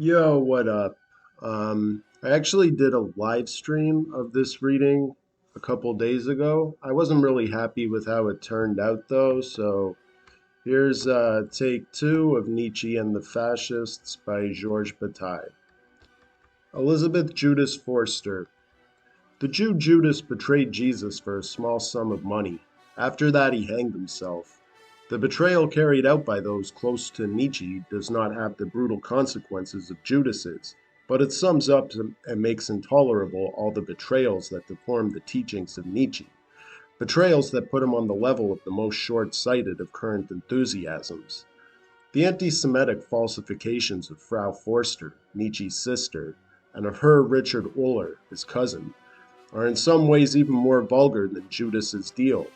Yo, what up? I actually did a live stream of this reading a couple days ago. I wasn't really happy with how it turned out, though, so here's take two of Nietzsche and the Fascists by Georges Bataille. Elizabeth Judas Forster. The Jew Judas betrayed Jesus for a small sum of money. After that, he hanged himself. The betrayal carried out by those close to Nietzsche does not have the brutal consequences of Judas's, but it sums up and makes intolerable all the betrayals that deform the teachings of Nietzsche, betrayals that put him on the level of the most short-sighted of current enthusiasms. The anti-Semitic falsifications of Frau Forster, Nietzsche's sister, and of her Richard Uller, his cousin, are in some ways even more vulgar than Judas's deal.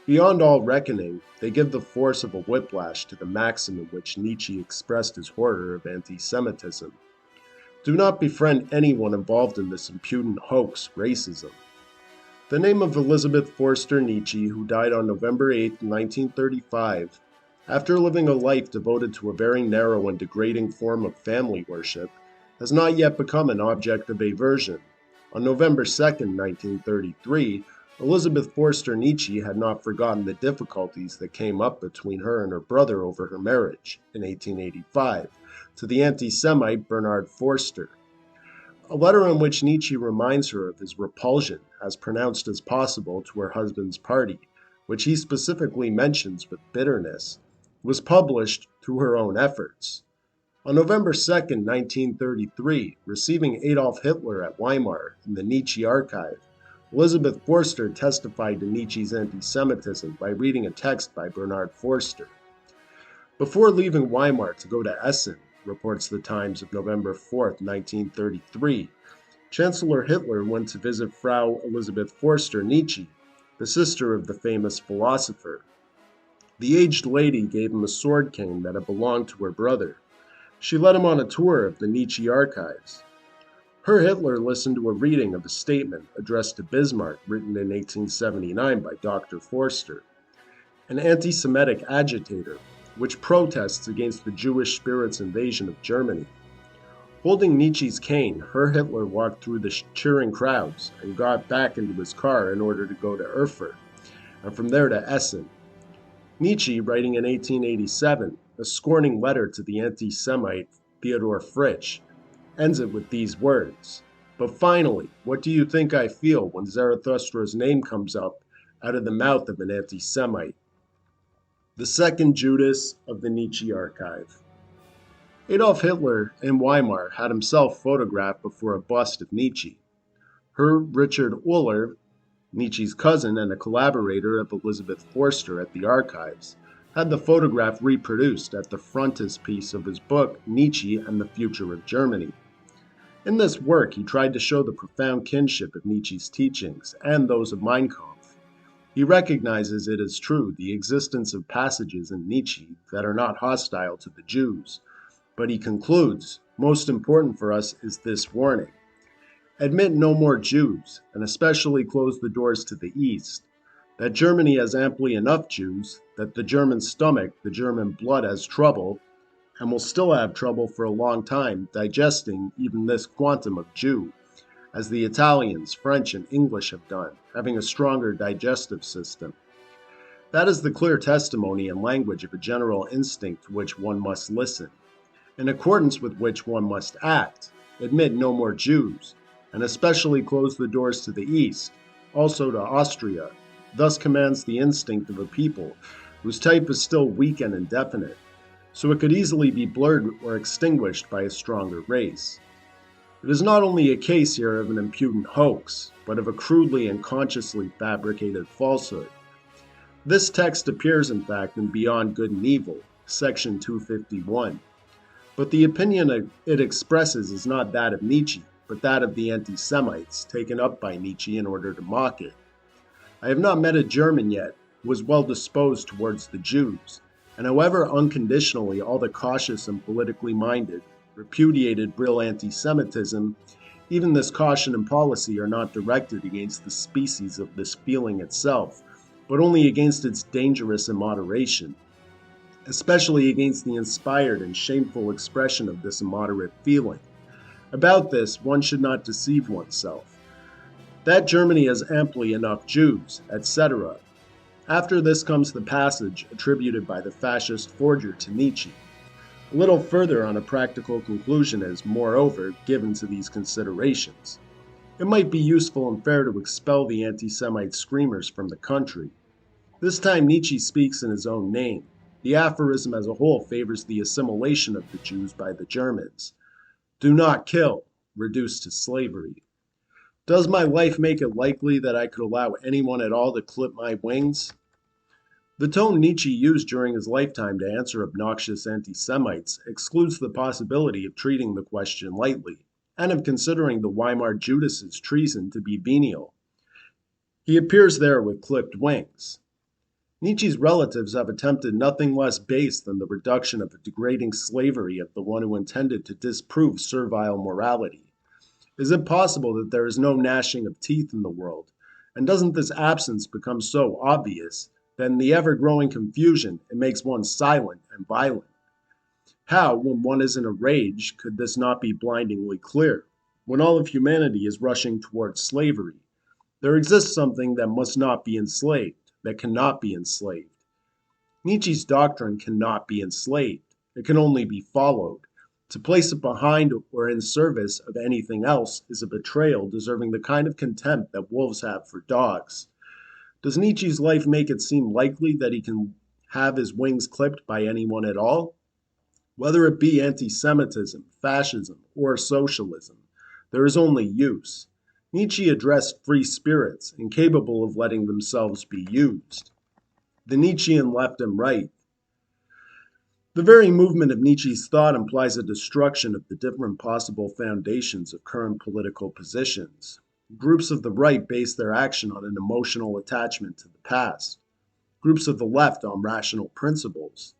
Beyond all reckoning, they give the force of a whiplash to the maxim in which Nietzsche expressed his horror of anti-Semitism. Do not befriend anyone involved in this impudent hoax, racism. The name of Elizabeth Forster Nietzsche, who died on November 8, 1935, after living a life devoted to a very narrow and degrading form of family worship, has not yet become an object of aversion. On November 2, 1933, Elizabeth Forster Nietzsche had not forgotten the difficulties that came up between her and her brother over her marriage, in 1885, to the anti-Semite Bernard Forster. A letter in which Nietzsche reminds her of his repulsion, as pronounced as possible, to her husband's party, which he specifically mentions with bitterness, was published through her own efforts. On November 2, 1933, receiving Adolf Hitler at Weimar in the Nietzsche archive, Elizabeth Forster testified to Nietzsche's anti-Semitism by reading a text by Bernard Forster. Before leaving Weimar to go to Essen, reports the Times of November 4, 1933, Chancellor Hitler went to visit Frau Elizabeth Forster Nietzsche, the sister of the famous philosopher. The aged lady gave him a sword cane that had belonged to her brother. She led him on a tour of the Nietzsche archives. Her Hitler listened to a reading of a statement addressed to Bismarck written in 1879 by Dr. Forster, an anti-Semitic agitator, which protests against the Jewish spirit's invasion of Germany. Holding Nietzsche's cane, Herr Hitler walked through the cheering crowds and got back into his car in order to go to Erfurt, and from there to Essen. Nietzsche, writing in 1887, a scorning letter to the anti-Semite Theodor Fritsch, ends it with these words: "But finally, what do you think I feel when Zarathustra's name comes up out of the mouth of an anti-Semite?" The second Judas of the Nietzsche archive. Adolf Hitler in Weimar had himself photographed before a bust of Nietzsche. Her Richard Uller, Nietzsche's cousin and a collaborator of Elizabeth Forster at the archives, had the photograph reproduced at the frontispiece of his book Nietzsche and the Future of Germany. In this work, he tried to show the profound kinship of Nietzsche's teachings and those of Mein Kampf. He recognizes, it is true, the existence of passages in Nietzsche that are not hostile to the Jews, but he concludes, most important for us is this warning: admit no more Jews, and especially close the doors to the East, that Germany has amply enough Jews, that the German stomach, the German blood has trouble, and will still have trouble for a long time digesting even this quantum of Jew, as the Italians, French, and English have done, having a stronger digestive system. That is the clear testimony and language of a general instinct to which one must listen, in accordance with which one must act, admit no more Jews, and especially close the doors to the East, also to Austria, thus commands the instinct of a people whose type is still weak and indefinite, so it could easily be blurred or extinguished by a stronger race. It is not only a case here of an impudent hoax, but of a crudely and consciously fabricated falsehood. This text appears, in fact, in Beyond Good and Evil, section 251. But the opinion it expresses is not that of Nietzsche, but that of the anti-Semites, taken up by Nietzsche in order to mock it. I have not met a German yet who was well disposed towards the Jews, and however unconditionally all the cautious and politically minded repudiated real anti-Semitism, even this caution and policy are not directed against the species of this feeling itself, but only against its dangerous immoderation. especially against the inspired and shameful expression of this immoderate feeling. About this, one should not deceive oneself. That Germany has amply enough Jews, etc. After this comes the passage attributed by the fascist forger to Nietzsche. A little further on a practical conclusion is, moreover, given to these considerations. It might be useful and fair to expel the anti-Semite screamers from the country. This time Nietzsche speaks in his own name. The aphorism as a whole favors the assimilation of the Jews by the Germans. Do not kill, reduced to slavery. Does my life make it likely that I could allow anyone at all to clip my wings? The tone Nietzsche used during his lifetime to answer obnoxious anti-Semites excludes the possibility of treating the question lightly, and of considering the Weimar Judas's treason to be venial. He appears there with clipped wings. Nietzsche's relatives have attempted nothing less base than the reduction of a degrading slavery of the one who intended to disprove servile morality. Is it possible that there is no gnashing of teeth in the world? And doesn't this absence become so obvious that in the ever-growing confusion it makes one silent and violent? How, when one is in a rage, could this not be blindingly clear? When all of humanity is rushing towards slavery, there exists something that must not be enslaved, that cannot be enslaved. Nietzsche's doctrine cannot be enslaved. It can only be followed. To place it behind or in service of anything else is a betrayal deserving the kind of contempt that wolves have for dogs. Does Nietzsche's life make it seem likely that he can have his wings clipped by anyone at all? Whether it be anti-Semitism, fascism, or socialism, there is only use. Nietzsche addressed free spirits, incapable of letting themselves be used. The Nietzschean left and right. The very movement of Nietzsche's thought implies a destruction of the different possible foundations of current political positions. Groups of the right base their action on an emotional attachment to the past. Groups of the left on rational principles.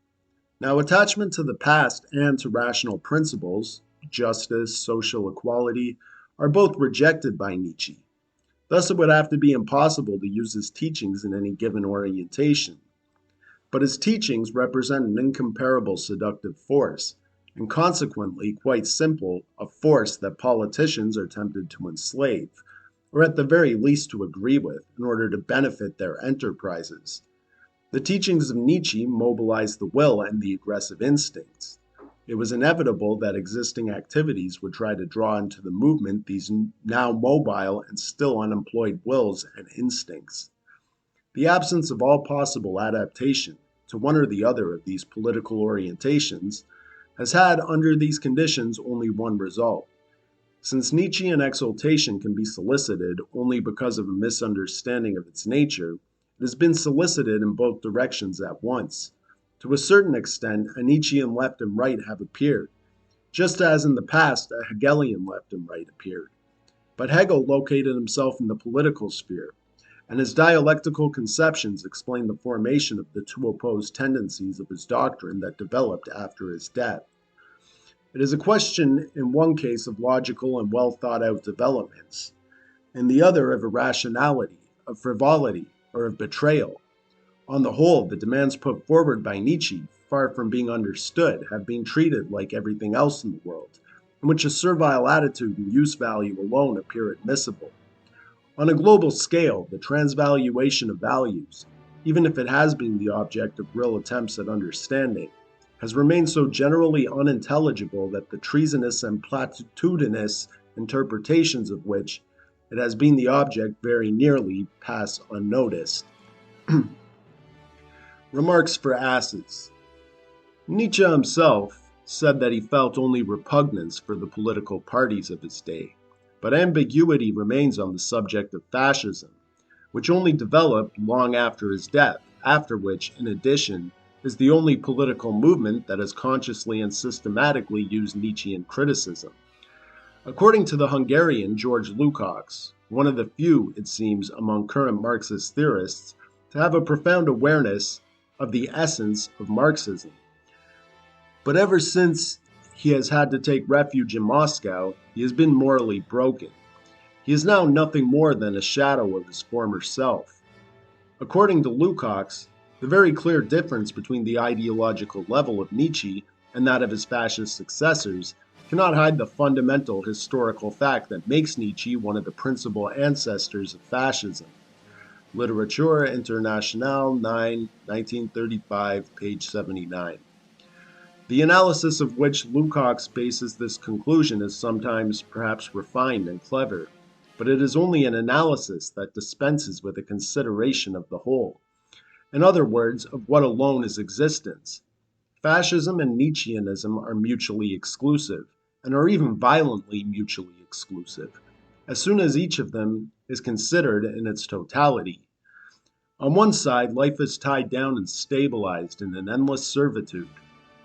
Now, attachment to the past and to rational principles, justice, social equality, are both rejected by Nietzsche. Thus, it would have to be impossible to use his teachings in any given orientation. But his teachings represent an incomparable seductive force, and consequently, quite simple, a force that politicians are tempted to enslave, or at the very least to agree with, in order to benefit their enterprises. The teachings of Nietzsche mobilized the will and the aggressive instincts. It was inevitable that existing activities would try to draw into the movement these now mobile and still unemployed wills and instincts. The absence of all possible adaptation to one or the other of these political orientations has had, under these conditions, only one result. Since Nietzschean exaltation can be solicited only because of a misunderstanding of its nature, it has been solicited in both directions at once. To a certain extent, a Nietzschean left and right have appeared, just as in the past a Hegelian left and right appeared. But Hegel located himself in the political sphere, and his dialectical conceptions explain the formation of the two opposed tendencies of his doctrine that developed after his death. It is a question in one case of logical and well thought out developments, in the other of irrationality, of frivolity, or of betrayal. On the whole, the demands put forward by Nietzsche, far from being understood, have been treated like everything else in the world, in which a servile attitude and use value alone appear admissible. On a global scale, the transvaluation of values, even if it has been the object of real attempts at understanding, has remained so generally unintelligible that the treasonous and platitudinous interpretations of which it has been the object very nearly pass unnoticed. Remarks for asses. Nietzsche himself said that he felt only repugnance for the political parties of his day, but ambiguity remains on the subject of fascism, which only developed long after his death, after which, in addition, is the only political movement that has consciously and systematically used Nietzschean criticism. According to the Hungarian George Lukács, one of the few, it seems, among current Marxist theorists, to have a profound awareness of the essence of Marxism. But ever since he has had to take refuge in Moscow, he has been morally broken. He is now nothing more than a shadow of his former self. According to Lukács, The very clear difference between the ideological level of Nietzsche and that of his fascist successors cannot hide the fundamental historical fact that makes Nietzsche one of the principal ancestors of fascism. Literature Internationale 9, 1935, page 79. The analysis of which Lukács bases this conclusion is sometimes perhaps refined and clever, but it is only an analysis that dispenses with a consideration of the whole. In other words, of what alone is existence. Fascism and Nietzscheanism are mutually exclusive, and are even violently mutually exclusive, as soon as each of them is considered in its totality. On one side, life is tied down and stabilized in an endless servitude.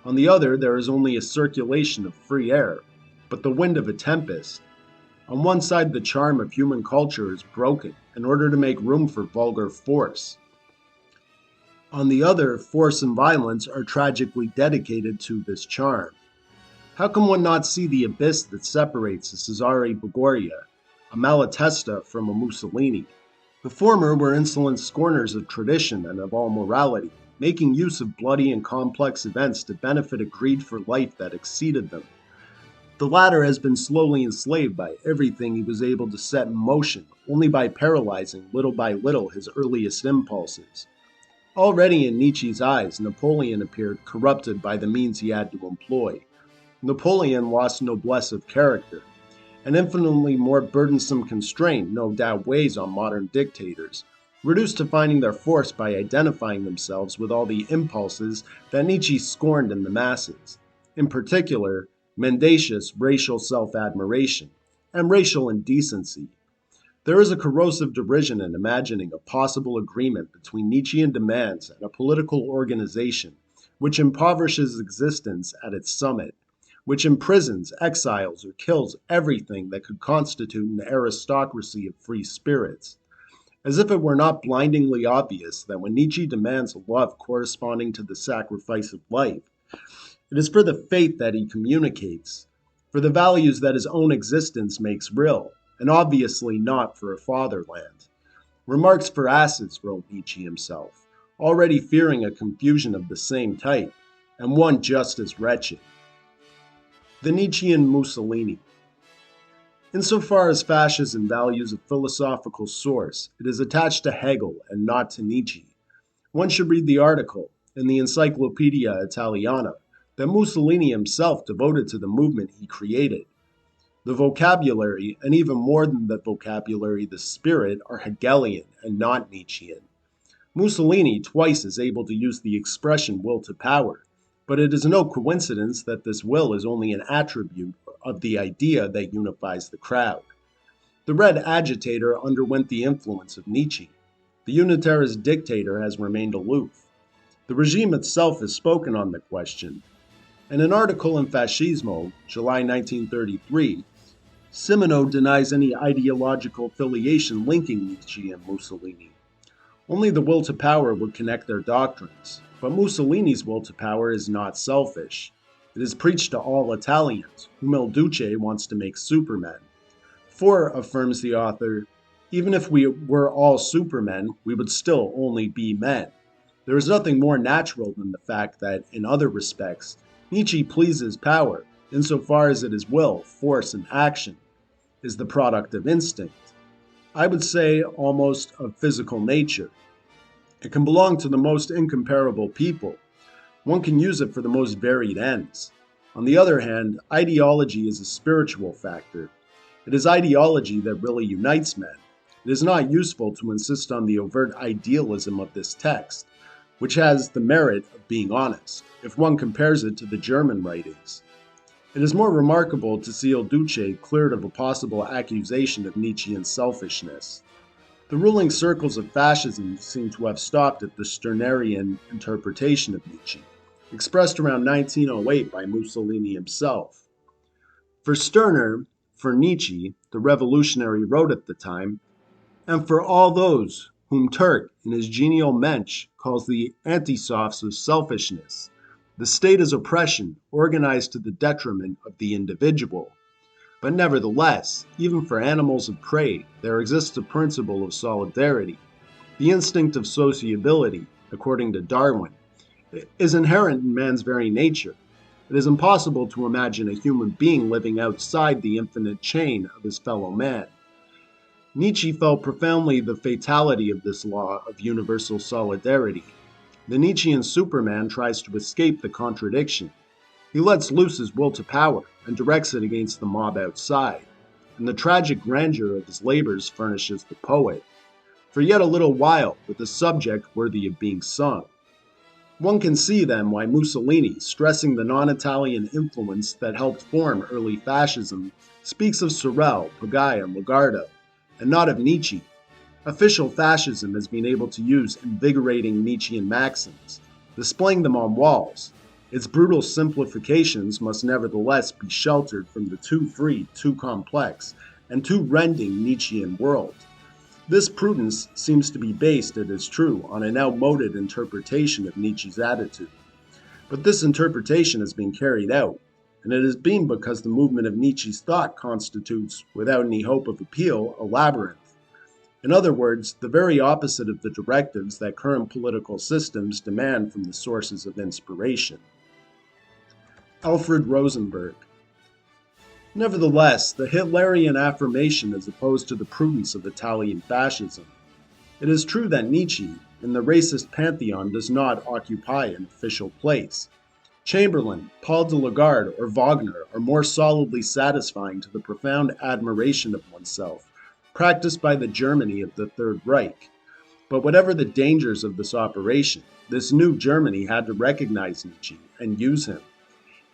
On the other, there is only a circulation of free air, but the wind of a tempest. On one side, the charm of human culture is broken in order to make room for vulgar force. On the other, force and violence are tragically dedicated to this charm. How can one not see the abyss that separates a Cesare Borgia, a Malatesta from a Mussolini? The former were insolent scorners of tradition and of all morality, making use of bloody and complex events to benefit a greed for life that exceeded them. The latter has been slowly enslaved by everything he was able to set in motion, only by paralyzing little by little his earliest impulses. Already in Nietzsche's eyes, Napoleon appeared corrupted by the means he had to employ. Napoleon lost noblesse of character. An infinitely more burdensome constraint no doubt weighs on modern dictators, reduced to finding their force by identifying themselves with all the impulses that Nietzsche scorned in the masses, in particular, mendacious racial self-admiration and racial indecency. There is a corrosive derision in imagining a possible agreement between Nietzschean demands and a political organization which impoverishes existence at its summit, which imprisons, exiles, or kills everything that could constitute an aristocracy of free spirits. As if it were not blindingly obvious that when Nietzsche demands a love corresponding to the sacrifice of life, it is for the faith that he communicates, for the values that his own existence makes real, and obviously not for a fatherland. Remarks for asses, wrote Nietzsche himself, already fearing a confusion of the same type, and one just as wretched. The Nietzschean Mussolini. Insofar as fascism values a philosophical source, it is attached to Hegel and not to Nietzsche. One should read the article in the Encyclopedia Italiana that Mussolini himself devoted to the movement he created. The vocabulary, and even more than the vocabulary, the spirit, are Hegelian and not Nietzschean. Mussolini twice is able to use the expression will to power, but it is no coincidence that this will is only an attribute of the idea that unifies the crowd. The Red Agitator underwent the influence of Nietzsche. The unitarist dictator has remained aloof. The regime itself has spoken on the question. In an article in Fascismo, July 1933, Simino denies any ideological affiliation linking Nietzsche and Mussolini. Only the will to power would connect their doctrines, but Mussolini's will to power is not selfish. It is preached to all Italians, whom Il Duce wants to make supermen. For, affirms the author, even if we were all supermen, we would still only be men. There is nothing more natural than the fact that, in other respects, Nietzsche pleases power, insofar as it is will, force, and action, is the product of instinct. I would say almost of physical nature. It can belong to the most incomparable people. One can use it for the most varied ends. On the other hand, ideology is a spiritual factor. It is ideology that really unites men. It is not useful to insist on the overt idealism of this text, which has the merit of being honest, if one compares it to the German writings. It is more remarkable to see Il Duce cleared of a possible accusation of Nietzschean selfishness. The ruling circles of fascism seem to have stopped at the Stirnerian interpretation of Nietzsche, expressed around 1908 by Mussolini himself. For Stirner, for Nietzsche, the revolutionary wrote at the time, and for all those whom Turk, in his genial Mensch, calls the antisofts of selfishness, the state is oppression organized to the detriment of the individual. But nevertheless, even for animals of prey, there exists a principle of solidarity, the instinct of sociability, according to Darwin, is inherent in man's very nature. It is impossible to imagine a human being living outside the infinite chain of his fellow man. Nietzsche felt profoundly the fatality of this law of universal solidarity. The Nietzschean Superman tries to escape the contradiction. He lets loose his will to power and directs it against the mob outside, and the tragic grandeur of his labors furnishes the poet, for yet a little while, with a subject worthy of being sung. One can see then why Mussolini, stressing the non-Italian influence that helped form early fascism, speaks of Sorel, Bataille, and Legarda, and not of Nietzsche. Official fascism has been able to use invigorating Nietzschean maxims, displaying them on walls. Its brutal simplifications must nevertheless be sheltered from the too free, too complex, and too rending Nietzschean world. This prudence seems to be based, it is true, on an outmoded interpretation of Nietzsche's attitude. But this interpretation has been carried out, and it has been because the movement of Nietzsche's thought constitutes, without any hope of appeal, a labyrinth. In other words, the very opposite of the directives that current political systems demand from the sources of inspiration. Alfred Rosenberg. Nevertheless, the Hitlerian affirmation is opposed to the prudence of Italian fascism. It is true that Nietzsche, in the racist pantheon, does not occupy an official place. Chamberlain, Paul de Lagarde, or Wagner are more solidly satisfying to the profound admiration of oneself practiced by the Germany of the Third Reich. But whatever the dangers of this operation, this new Germany had to recognize Nietzsche and use him.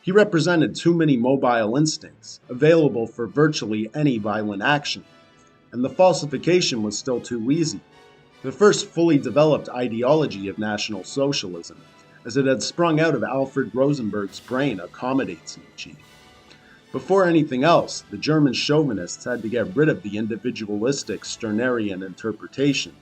He represented too many mobile instincts, available for virtually any violent action, and the falsification was still too easy. The first fully developed ideology of National Socialism, as it had sprung out of Alfred Rosenberg's brain, accommodates Nietzsche. Before anything else, the German chauvinists had to get rid of the individualistic Stirnerian interpretation.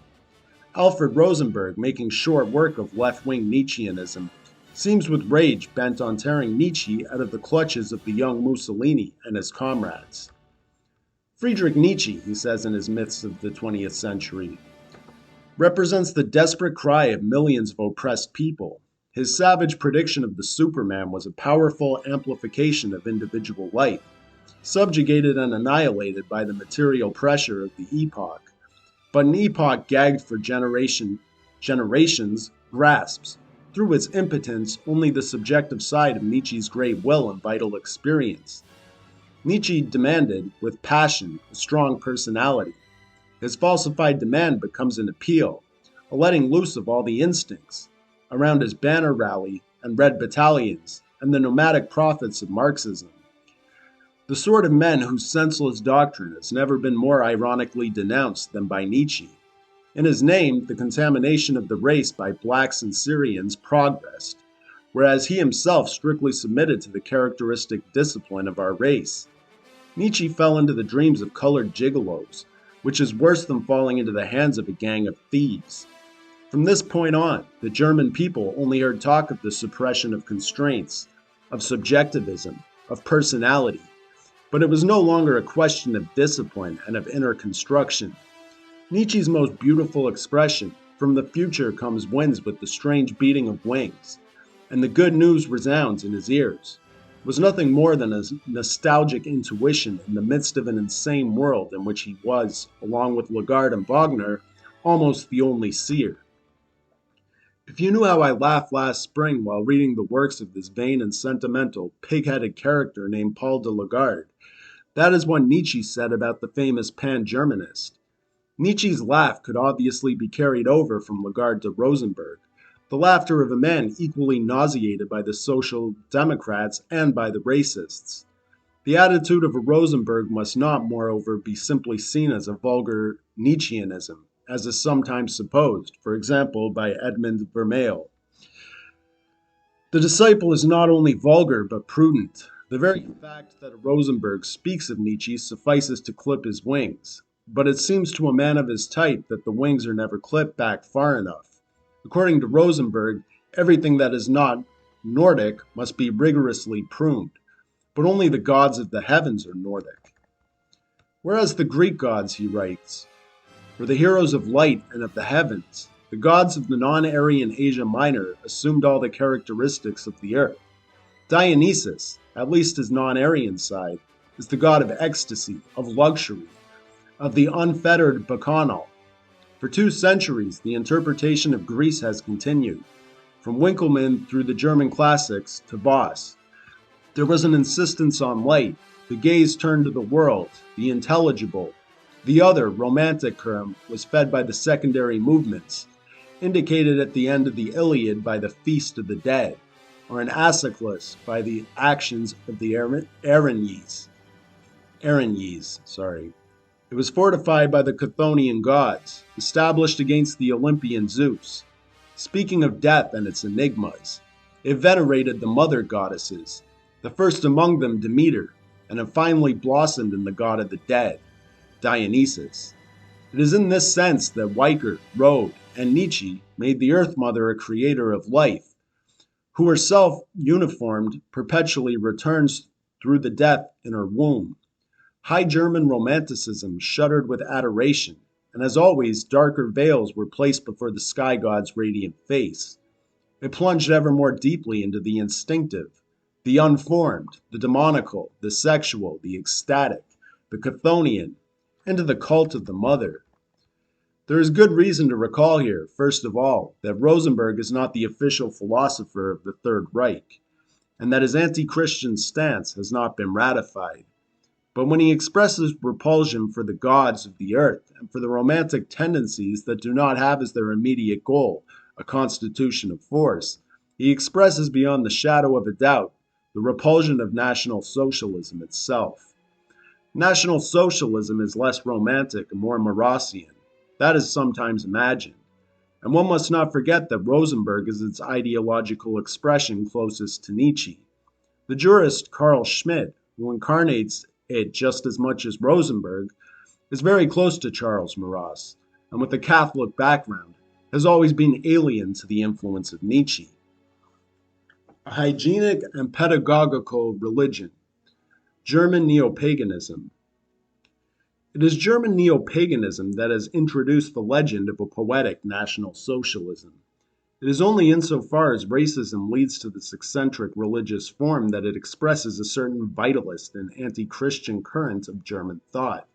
Alfred Rosenberg, making short work of left-wing Nietzscheanism, seems with rage bent on tearing Nietzsche out of the clutches of the young Mussolini and his comrades. Friedrich Nietzsche, he says in his Myths of the 20th Century, represents the desperate cry of millions of oppressed people. His savage prediction of the Superman was a powerful amplification of individual life, subjugated and annihilated by the material pressure of the epoch. But an epoch gagged for generations grasps, through its impotence, only the subjective side of Nietzsche's great will and vital experience. Nietzsche demanded, with passion, a strong personality. His falsified demand becomes an appeal, a letting loose of all the instincts. Around his banner rally and red battalions and the nomadic prophets of Marxism. The sort of men whose senseless doctrine has never been more ironically denounced than by Nietzsche. In his name, the contamination of the race by blacks and Syrians progressed, whereas he himself strictly submitted to the characteristic discipline of our race. Nietzsche fell into the dreams of colored gigolos, which is worse than falling into the hands of a gang of thieves. From this point on, the German people only heard talk of the suppression of constraints, of subjectivism, of personality, but it was no longer a question of discipline and of inner construction. Nietzsche's most beautiful expression, "From the future comes winds with the strange beating of wings, and the good news resounds in his ears," was nothing more than a nostalgic intuition in the midst of an insane world in which he was, along with Lagarde and Wagner, almost the only seer. If you knew how I laughed last spring while reading the works of this vain and sentimental, pig-headed character named Paul de Lagarde, that is what Nietzsche said about the famous pan-Germanist. Nietzsche's laugh could obviously be carried over from Lagarde to Rosenberg, the laughter of a man equally nauseated by the social democrats and by the racists. The attitude of a Rosenberg must not, moreover, be simply seen as a vulgar Nietzscheanism, as is sometimes supposed, for example, by Edmund Vermeil. The disciple is not only vulgar but prudent. The very fact that a Rosenberg speaks of Nietzsche suffices to clip his wings, but it seems to a man of his type that the wings are never clipped back far enough. According to Rosenberg, everything that is not Nordic must be rigorously pruned, but only the gods of the heavens are Nordic. Whereas the Greek gods, he writes, were the heroes of light and of the heavens, The gods of the non-Aryan Asia Minor assumed all the characteristics of the earth. Dionysus, at least his non-Aryan side, is the god of ecstasy, of luxury, of the unfettered bacchanal. For 2 centuries, the interpretation of Greece has continued, from Winckelmann through the German classics to Voss. There was an insistence on light, the gaze turned to the world, the intelligible. The other, romantic current was fed by the secondary movements, indicated at the end of the Iliad by the feast of the dead, or in Aeschylus by the actions of the Erinyes. It was fortified by the Chthonian gods, established against the Olympian Zeus. Speaking of death and its enigmas, it venerated the mother goddesses, the first among them Demeter, and it finally blossomed in the god of the dead, Dionysus. It is in this sense that Weicker, Rode, and Nietzsche made the Earth Mother a creator of life, who herself, uniformed, perpetually returns through the death in her womb. High German Romanticism shuddered with adoration, and as always, darker veils were placed before the sky god's radiant face. It plunged ever more deeply into the instinctive, the unformed, the demonical, the sexual, the ecstatic, the Chthonian, into the cult of the mother. There is good reason to recall here, first of all, that Rosenberg is not the official philosopher of the Third Reich, and that his anti-Christian stance has not been ratified. But when he expresses repulsion for the gods of the earth and for the romantic tendencies that do not have as their immediate goal a constitution of force, he expresses beyond the shadow of a doubt the repulsion of National Socialism itself. National Socialism is less romantic and more Morossian. That is sometimes imagined. And one must not forget that Rosenberg is its ideological expression closest to Nietzsche. The jurist Carl Schmitt, who incarnates it just as much as Rosenberg, is very close to Charles Maurras, and with a Catholic background, has always been alien to the influence of Nietzsche. A hygienic and pedagogical religion. German neo-paganism. It is German neo-paganism that has introduced the legend of a poetic National Socialism. It is only insofar as racism leads to this eccentric religious form that it expresses a certain vitalist and anti-Christian current of German thought.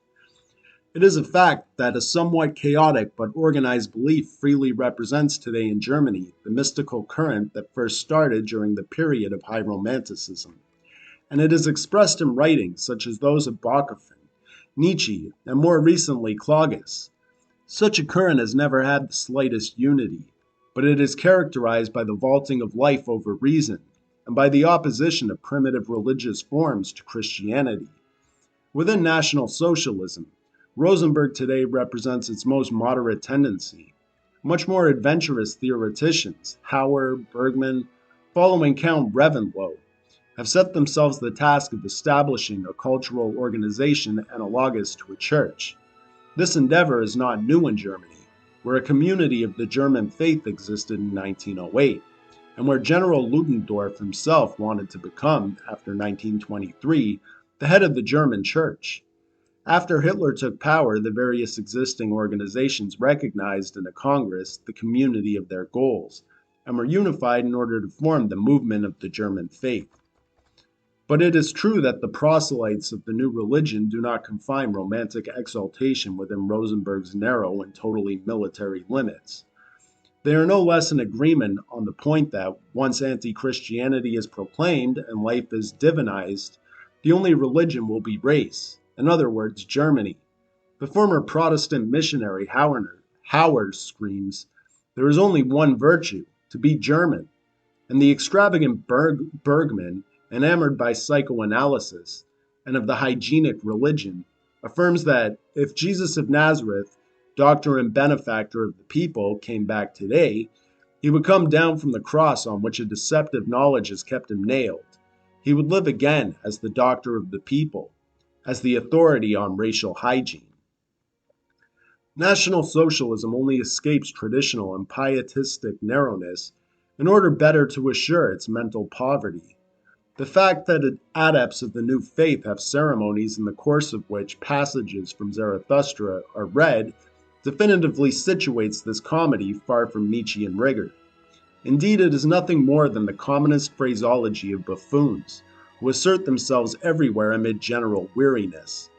It is a fact that a somewhat chaotic but organized belief freely represents today in Germany the mystical current that first started during the period of High Romanticism, and it is expressed in writings such as those of Bachofen, Nietzsche, and more recently Claudius. Such a current has never had the slightest unity, but it is characterized by the vaulting of life over reason, and by the opposition of primitive religious forms to Christianity. Within National Socialism, Rosenberg today represents its most moderate tendency. Much more adventurous theoreticians, Hauer, Bergman, following Count Reventlow, have set themselves the task of establishing a cultural organization analogous to a church. This endeavor is not new in Germany, where a community of the German faith existed in 1908, and where General Ludendorff himself wanted to become, after 1923, the head of the German church. After Hitler took power, the various existing organizations recognized in a Congress the community of their goals, and were unified in order to form the movement of the German faith. But it is true that the proselytes of the new religion do not confine romantic exaltation within Rosenberg's narrow and totally military limits. They are no less in agreement on the point that, once anti-Christianity is proclaimed and life is divinized, the only religion will be race, in other words, Germany. The former Protestant missionary Howard screams, "There is only one virtue, to be German," and the extravagant Bergman, enamored by psychoanalysis and of the hygienic religion, affirms that if Jesus of Nazareth, doctor and benefactor of the people, came back today, he would come down from the cross on which a deceptive knowledge has kept him nailed. He would live again as the doctor of the people, as the authority on racial hygiene. National Socialism only escapes traditional and pietistic narrowness in order better to assure its mental poverty. The fact that adepts of the new faith have ceremonies in the course of which passages from Zarathustra are read definitively situates this comedy far from Nietzschean rigor. Indeed, it is nothing more than the commonest phraseology of buffoons, who assert themselves everywhere amid general weariness.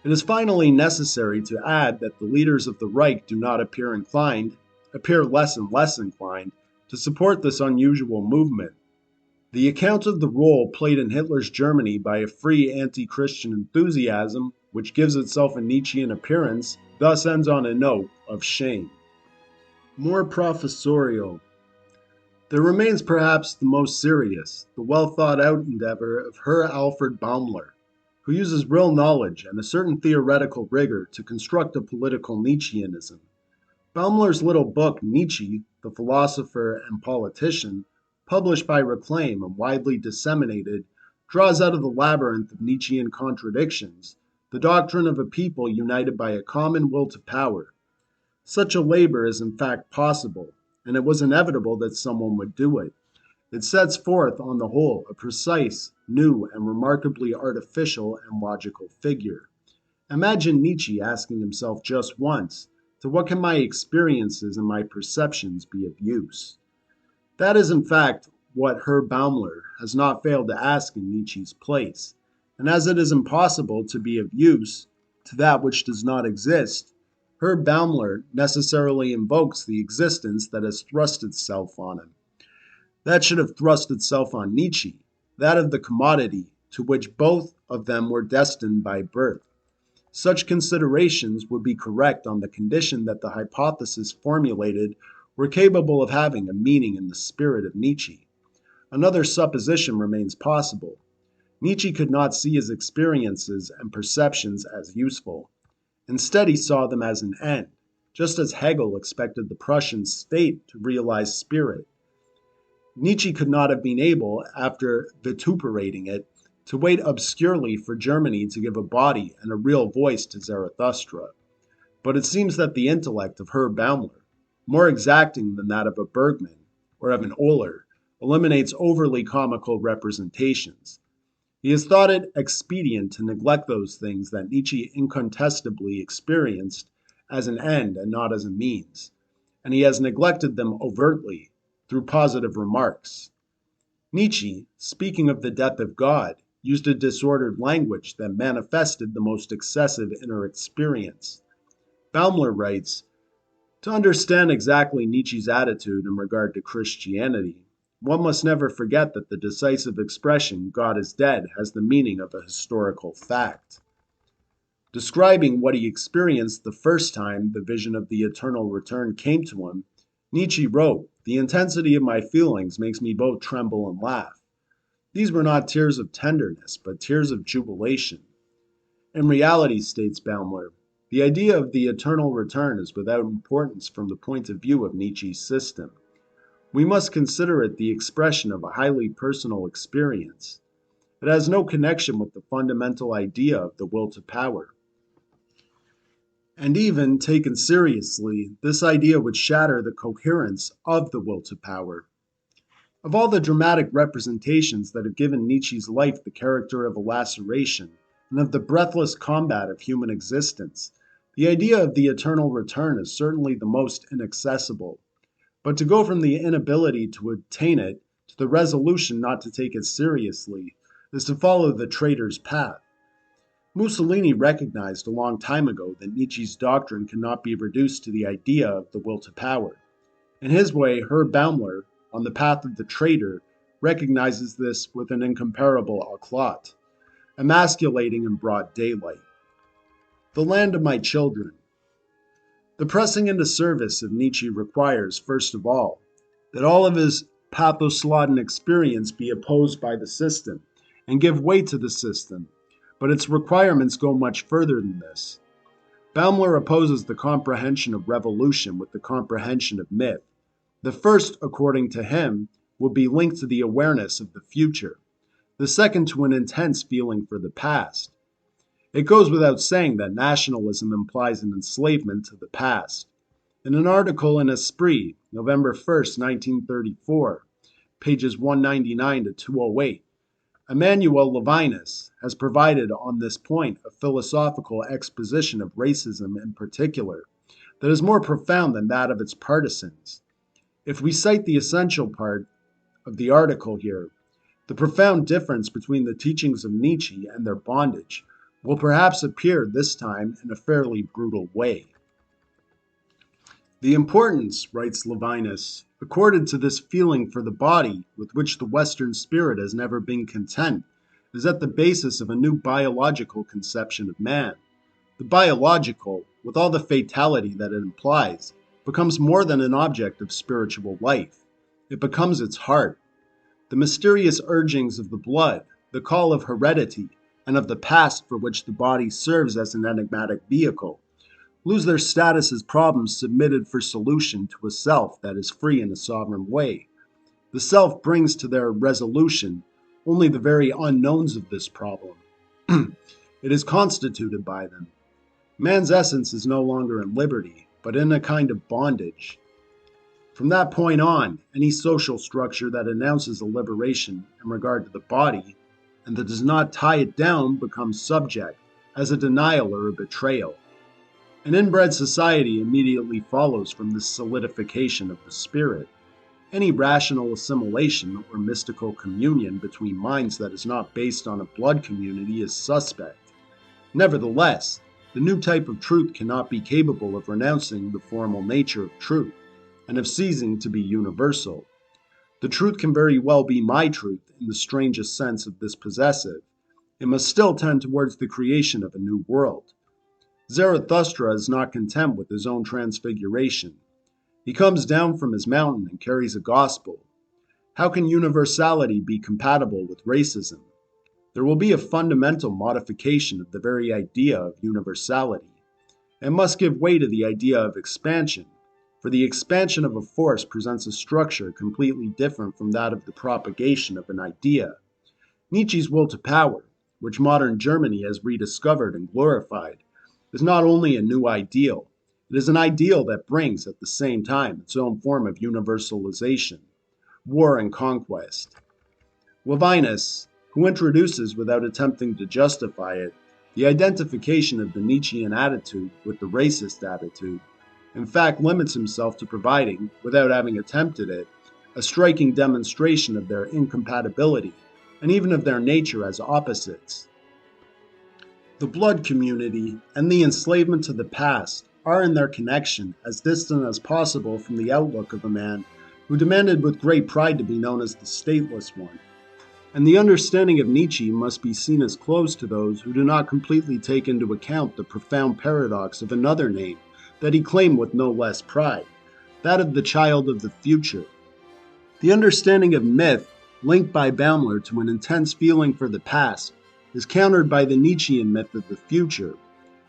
It is finally necessary to add that the leaders of the Reich do not appear less and less inclined, to support this unusual movement. The account of the role played in Hitler's Germany by a free anti-Christian enthusiasm, which gives itself a Nietzschean appearance, thus ends on a note of shame. More professorial. There remains perhaps the most serious, the well-thought-out endeavor of Herr Alfred Baumler, who uses real knowledge and a certain theoretical rigor to construct a political Nietzscheanism. Baumler's little book, Nietzsche, the Philosopher and Politician, published by Reclaim and widely disseminated, draws out of the labyrinth of Nietzschean contradictions the doctrine of a people united by a common will to power. Such a labor is in fact possible, and it was inevitable that someone would do it. It sets forth, on the whole, a precise, new, and remarkably artificial and logical figure. Imagine Nietzsche asking himself just once, to what can my experiences and my perceptions be of use? That is in fact what Herr Baumler has not failed to ask in Nietzsche's place, and as it is impossible to be of use to that which does not exist, Herr Baumler necessarily invokes the existence that has thrust itself on him. That should have thrust itself on Nietzsche, that of the commodity to which both of them were destined by birth. Such considerations would be correct on the condition that the hypotheses formulated were capable of having a meaning in the spirit of Nietzsche. Another supposition remains possible. Nietzsche could not see his experiences and perceptions as useful. Instead, he saw them as an end, just as Hegel expected the Prussian state to realize spirit. Nietzsche could not have been able, after vituperating it, to wait obscurely for Germany to give a body and a real voice to Zarathustra. But it seems that the intellect of Herr Baumler, more exacting than that of a Bergman or of an Oehler, eliminates overly comical representations. He has thought it expedient to neglect those things that Nietzsche incontestably experienced as an end and not as a means, and he has neglected them overtly through positive remarks. Nietzsche, speaking of the death of God, used a disordered language that manifested the most excessive inner experience. Baumler writes, to understand exactly Nietzsche's attitude in regard to Christianity, one must never forget that the decisive expression, God is dead, has the meaning of a historical fact. Describing what he experienced the first time the vision of the eternal return came to him, Nietzsche wrote, the intensity of my feelings makes me both tremble and laugh. These were not tears of tenderness, but tears of jubilation. In reality, states Baumler, the idea of the eternal return is without importance from the point of view of Nietzsche's system. We must consider it the expression of a highly personal experience. It has no connection with the fundamental idea of the will to power. And even taken seriously, this idea would shatter the coherence of the will to power. Of all the dramatic representations that have given Nietzsche's life the character of a laceration, and of the breathless combat of human existence, the idea of the eternal return is certainly the most inaccessible. But to go from the inability to attain it to the resolution not to take it seriously is to follow the traitor's path. Mussolini recognized a long time ago that Nietzsche's doctrine cannot be reduced to the idea of the will to power. In his way, Herr Baumler, on the path of the traitor, recognizes this with an incomparable éclat, emasculating in broad daylight. The land of my children. The pressing into service of Nietzsche requires, first of all, that all of his pathos-laden experience be opposed by the system, and give way to the system, but its requirements go much further than this. Baumler opposes the comprehension of revolution with the comprehension of myth. The first, according to him, will be linked to the awareness of the future, the second to an intense feeling for the past. It goes without saying that nationalism implies an enslavement to the past. In an article in Esprit, November 1st, 1934, pages 199 to 208, Emmanuel Levinas has provided on this point a philosophical exposition of racism in particular, that is more profound than that of its partisans. If we cite the essential part of the article here, the profound difference between the teachings of Nietzsche and their bondage will perhaps appear this time in a fairly brutal way. The importance, writes Levinas, accorded to this feeling for the body with which the Western spirit has never been content is at the basis of a new biological conception of man. The biological, with all the fatality that it implies, becomes more than an object of spiritual life. It becomes its heart. The mysterious urgings of the blood, the call of heredity, and of the past for which the body serves as an enigmatic vehicle, lose their status as problems submitted for solution to a self that is free in a sovereign way. The self brings to their resolution only the very unknowns of this problem. It is constituted by them. Man's essence is no longer in liberty, but in a kind of bondage. From that point on, any social structure that announces a liberation in regard to the body and that does not tie it down becomes subject as a denial or a betrayal. An inbred society immediately follows from this solidification of the spirit. Any rational assimilation or mystical communion between minds that is not based on a blood community is suspect. Nevertheless, the new type of truth cannot be capable of renouncing the formal nature of truth and of ceasing to be universal. The truth can very well be my truth in the strangest sense of this possessive. It must still tend towards the creation of a new world. Zarathustra is not content with his own transfiguration. He comes down from his mountain and carries a gospel. How can universality be compatible with racism? There will be a fundamental modification of the very idea of universality. It must give way to the idea of expansion, for the expansion of a force presents a structure completely different from that of the propagation of an idea. Nietzsche's will to power, which modern Germany has rediscovered and glorified, is not only a new ideal, it is an ideal that brings at the same time its own form of universalization, war and conquest. Levinas, who introduces without attempting to justify it the identification of the Nietzschean attitude with the racist attitude, in fact limits himself to providing, without having attempted it, a striking demonstration of their incompatibility and even of their nature as opposites. The blood community and the enslavement to the past are in their connection as distant as possible from the outlook of a man who demanded with great pride to be known as the stateless one. And the understanding of Nietzsche must be seen as close to those who do not completely take into account the profound paradox of another name that he claimed with no less pride, that of the child of the future. The understanding of myth, linked by Baumler to an intense feeling for the past, is countered by the Nietzschean myth of the future.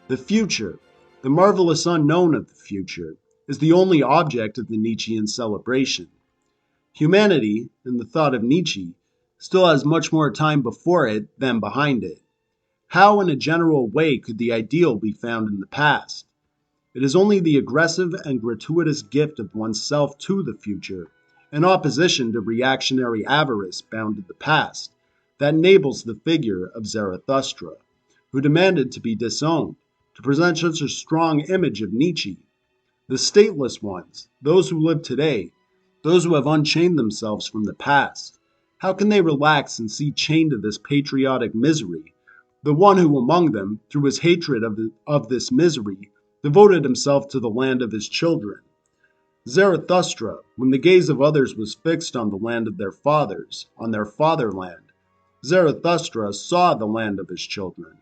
The future, the marvelous unknown of the future, is the only object of the Nietzschean celebration. Humanity, in the thought of Nietzsche, still has much more time before it than behind it. How, in a general way, could the ideal be found in the past? It is only the aggressive and gratuitous gift of oneself to the future, in opposition to reactionary avarice bound to the past, that enables the figure of Zarathustra, who demanded to be disowned, to present such a strong image of Nietzsche. The stateless ones, those who live today, those who have unchained themselves from the past, how can they relax and see chained to this patriotic misery the one who among them, through his hatred of this misery, devoted himself to the land of his children? Zarathustra, when the gaze of others was fixed on the land of their fathers, on their fatherland, Zarathustra saw the land of his children.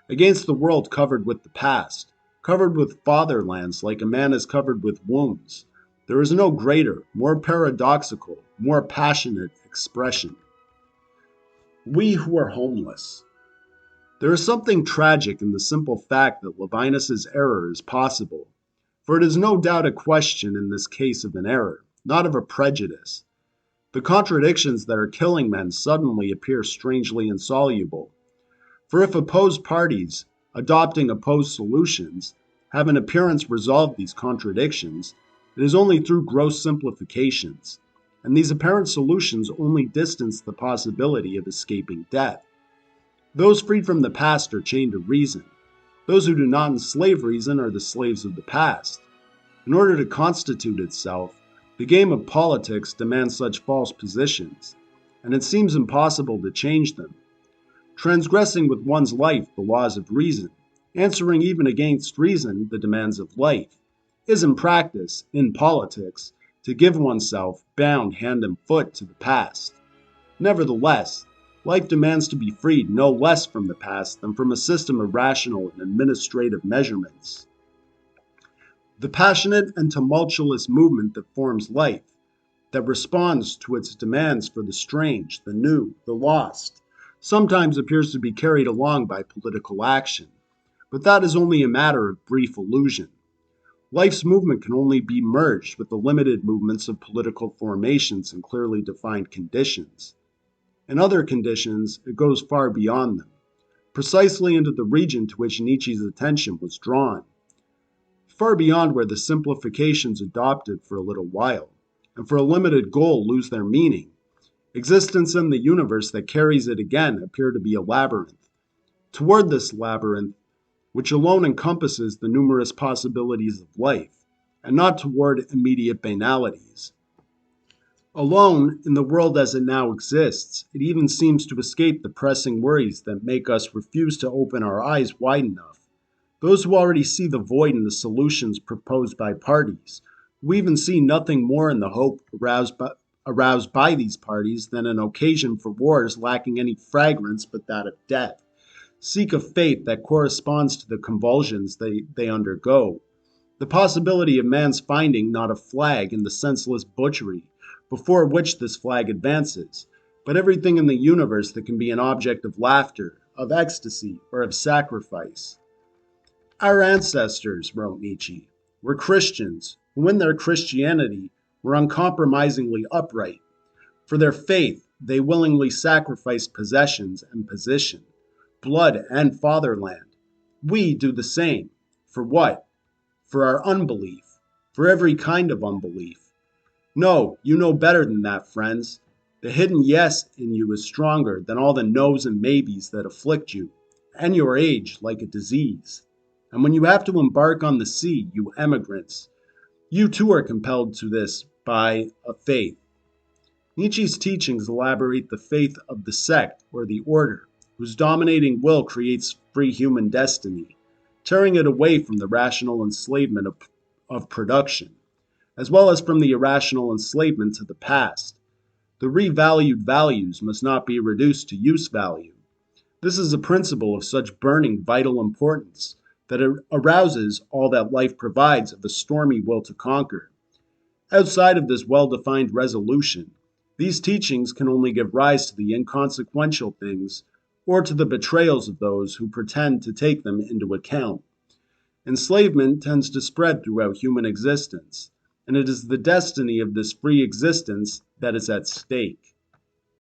Against the world covered with the past, covered with fatherlands like a man is covered with wounds, there is no greater, more paradoxical, more passionate expression. We who are homeless. There is something tragic in the simple fact that Levinas's error is possible, for it is no doubt a question in this case of an error, not of a prejudice. The contradictions that are killing men suddenly appear strangely insoluble. For if opposed parties, adopting opposed solutions, have in appearance resolved these contradictions, it is only through gross simplifications, and these apparent solutions only distance the possibility of escaping death. Those freed from the past are chained to reason. Those who do not enslave reason are the slaves of the past. In order to constitute itself, the game of politics demands such false positions, and it seems impossible to change them. Transgressing with one's life the laws of reason, answering even against reason the demands of life, is in practice, in politics, to give oneself bound hand and foot to the past. Nevertheless, life demands to be freed no less from the past than from a system of rational and administrative measurements. The passionate and tumultuous movement that forms life, that responds to its demands for the strange, the new, the lost, sometimes appears to be carried along by political action, but that is only a matter of brief illusion. Life's movement can only be merged with the limited movements of political formations and clearly defined conditions. In other conditions, it goes far beyond them, precisely into the region to which Nietzsche's attention was drawn, far beyond where the simplifications adopted for a little while, and for a limited goal lose their meaning. Existence and the universe that carries it again appear to be a labyrinth. Toward this labyrinth, which alone encompasses the numerous possibilities of life, and not toward immediate banalities. Alone, in the world as it now exists, it even seems to escape the pressing worries that make us refuse to open our eyes wide enough. Those who already see the void in the solutions proposed by parties, who even see nothing more in the hope aroused by these parties than an occasion for wars lacking any fragrance but that of death, seek a fate that corresponds to the convulsions they undergo, the possibility of man's finding not a flag in the senseless butchery before which this flag advances, but everything in the universe that can be an object of laughter, of ecstasy, or of sacrifice. Our ancestors, wrote Nietzsche, were Christians who in their Christianity were uncompromisingly upright. For their faith, they willingly sacrificed possessions and position, blood and fatherland. We do the same. For what? For our unbelief, for every kind of unbelief. No, you know better than that, friends. The hidden yes in you is stronger than all the no's and maybes that afflict you, and your age like a disease. And when you have to embark on the sea, you emigrants, you too are compelled to this by a faith. Nietzsche's teachings elaborate the faith of the sect or the order, whose dominating will creates free human destiny, tearing it away from the rational enslavement of production, as well as from the irrational enslavement to the past. The revalued values must not be reduced to use value. This is a principle of such burning vital importance that it arouses all that life provides of a stormy will to conquer. Outside of this well-defined resolution, these teachings can only give rise to the inconsequential things or to the betrayals of those who pretend to take them into account. Enslavement tends to spread throughout human existence, and it is the destiny of this free existence that is at stake.